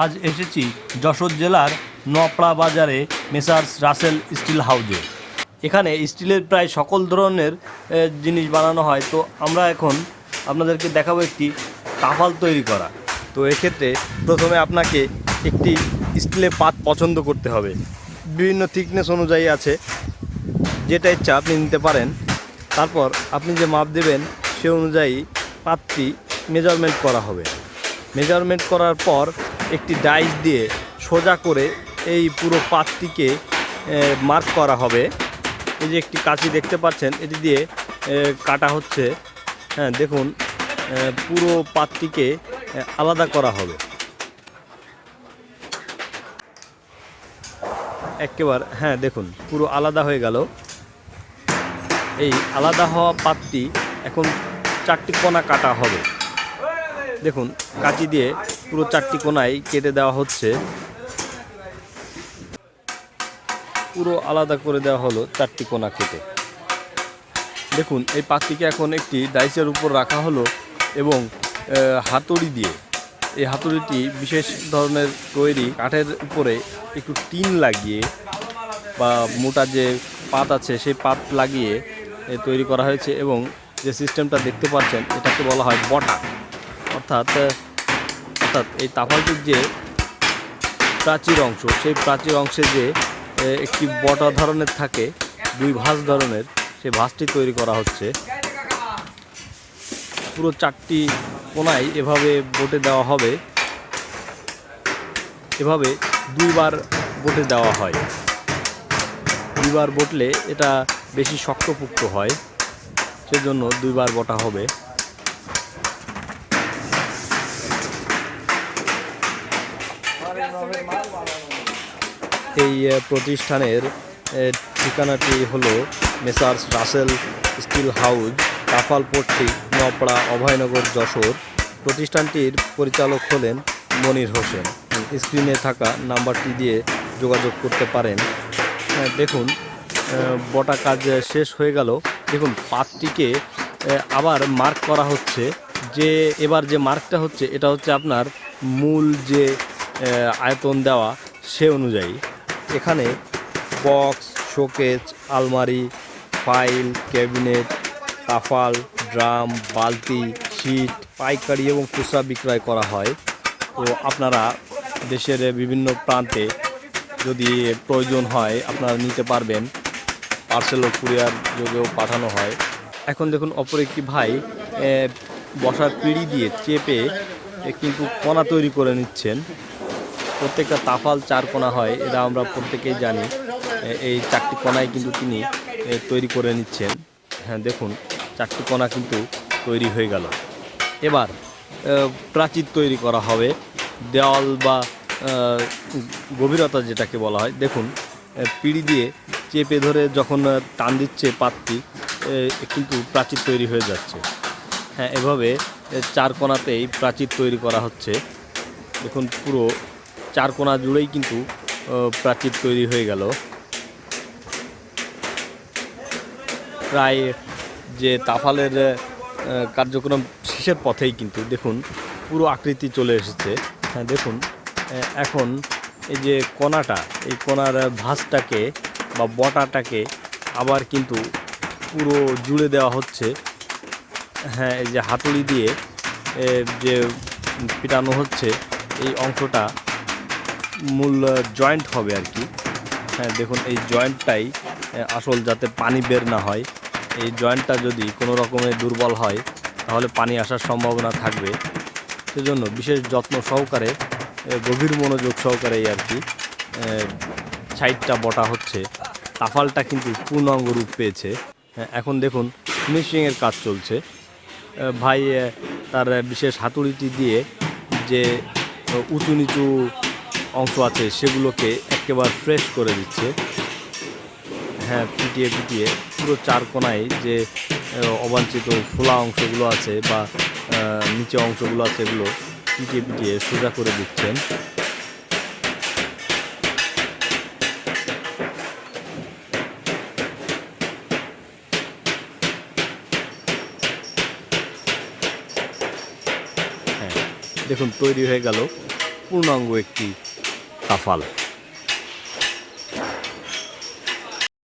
আজ এসেছি যশোর জেলার নপড়া বাজারে মেসার্স রাসেল স্টিল হাউজে। এখানে স্টিলের প্রায় সকল ধরনের জিনিস বানানো হয়। তো আমরা এখন আপনাদেরকে দেখাবো একটি তাফাল তৈরি করা। তো এক্ষেত্রে প্রথমে আপনাকে একটি স্টিলের পাত পছন্দ করতে হবে। বিভিন্ন থিকনেস অনুযায়ী আছে, যেটা ইচ্ছা আপনি নিতে পারেন। তারপর আপনি যে মাপ দেবেন সে অনুযায়ী পাতটি মেজারমেন্ট করা হবে। মেজারমেন্ট করার পর একটি ডাইস দিয়ে সোজা করে এই পুরো পাতটিকে মার্ক করা হবে। এই যে একটি কাঁচি দেখতে পাচ্ছেন, এটি দিয়ে কাটা হচ্ছে। হ্যাঁ, দেখুন পুরো পাতটিকে আলাদা করা হবে একেবারে। হ্যাঁ, দেখুন পুরো আলাদা হয়ে গেল। এই আলাদা হওয়া পাতটি এখন 4টি কোণা কাটা হবে। দেখুন কাঁচি দিয়ে পুরো 4টি কোণায় কেটে দেওয়া হচ্ছে। পুরো আলাদা করে দেওয়া হলো 4টি কোণা কেটে। দেখুন এই পাতটিকে এখন একটি ডাইসের উপর রাখা হলো এবং হাতুড়ি দিয়ে, এই হাতুড়িটি বিশেষ ধরনের তৈরি কাঠের উপরে একটু টিন লাগিয়ে বা মোটা যে পাত আছে সেই পাত লাগিয়ে তৈরি করা হয়েছে। এবং যে সিস্টেমটা দেখতে পাচ্ছেন এটাকে বলা হয় বটা। অর্থাৎ এই তাফালটির যে প্রাচীর অংশ, সেই প্রাচীর অংশে যে একটি বটা ধরনের থাকে, 2 ভাঁজ ধরনের, সেই ভাঁজটি তৈরি করা হচ্ছে। পুরো 4টি কোণায় এভাবে বটে দেওয়া হবে। এভাবে 2 বার বটে দেওয়া হয়। 2 বার বটলে এটা বেশি শক্তপোক্ত হয়, সেজন্য 2 বার বটা হবে। এই প্রতিষ্ঠানের ঠিকানাটি হলো messrs Rasel steel house, Tafalpatti, Napara, Abhaynagar, Jessore. প্রতিষ্ঠানটির পরিচালক হলেন মনির হোসেন। স্ক্রিনে থাকা নাম্বারটি দিয়ে যোগাযোগ করতে পারেন। দেখুন বটা কাজ শেষ হয়ে গেল। দেখুন পাতটিকে আবার মার্ক করা হচ্ছে। যে এবার যে মার্কটা হচ্ছে এটা হচ্ছে আপনার মূল যে আয়তন দেওয়া সে অনুযায়ী। এখানে বক্স, শোকেস, আলমারি, ফাইল, ক্যাবিনেট, তাফাল, ড্রাম, বালতি, শীট পাইকারি এবং খুচরা বিক্রয় করা হয়। তো আপনারা দেশের বিভিন্ন প্রান্তে যদি প্রয়োজন হয় আপনারা নিতে পারবেন। পার্সেল ও কুরিয়ার যোগেও পাঠানো হয়। এখন দেখুন অপর একটি ভাই বসার পিঁড়ি দিয়ে চেপে কিন্তু কোণা তৈরি করে নিচ্ছেন। প্রত্যেকটা তাফাল 4 কোণা হয়, এটা আমরা প্রত্যেকেই জানি। এই 4টি কোণায় কিন্তু তিনি তৈরি করে নিচ্ছেন। হ্যাঁ, দেখুন 4টি কোণা কিন্তু তৈরি হয়ে গেল। এবার প্রাচীর তৈরি করা হবে, দেওয়াল বা গভীরতা যেটাকে বলা হয়। দেখুন পিঁড়ি দিয়ে চেপে ধরে যখন টান দিচ্ছে পাতটি, কিন্তু প্রাচীর তৈরি হয়ে যাচ্ছে। হ্যাঁ, এভাবে 4 কোণাতেই প্রাচীর তৈরি করা হচ্ছে। দেখুন পুরো 4 কোণা জুড়েই কিন্তু প্রাচীর তৈরি হয়ে গেল। প্রায় যে তাফালের কার্যক্রম শেষের পথেই কিন্তু দেখুন পুরো আকৃতি চলে এসেছে। হ্যাঁ, দেখুন এখন এই যে কোণাটা, এই কোণার ভাঁজটাকে বা বটাটাকে আবার কিন্তু পুরো জুড়ে দেওয়া হচ্ছে। হ্যাঁ, এই যে হাতুড়ি দিয়ে যে পিটানো হচ্ছে, এই অংশটা মূল জয়েন্ট হবে আর কি। হ্যাঁ, দেখুন এই জয়েন্টটাই আসল, যাতে পানি বের না হয়। এই জয়েন্টটা যদি কোনো রকমে দুর্বল হয় তাহলে পানি আসার সম্ভাবনা থাকবে। সেজন্য বিশেষ যত্ন সহকারে, গভীর মনোযোগ সহকারে আর কি সাইডটা বটা হচ্ছে। তাফালটা কিন্তু পূর্ণাঙ্গ রূপ পেয়েছে। এখন দেখুন ফিনিশিংয়ের কাজ চলছে। ভাই তার বিশেষ হাতুড়িটি দিয়ে যে উঁচু নিচু অংশ আছে সেগুলোকে একেবারে ফ্রেশ করে দিচ্ছে। হ্যাঁ, পিটিয়ে পিটিয়ে পুরো 4 কোণায় যে অবাঞ্ছিত ফোলা অংশগুলো আছে বা নিচে অংশগুলো আছে, এগুলো পিটিয়ে পিটিয়ে সোজা করে দিচ্ছেন। হ্যাঁ, দেখুন তৈরি হয়ে গেল। পূর্ণাঙ্গ একটি তাফাল।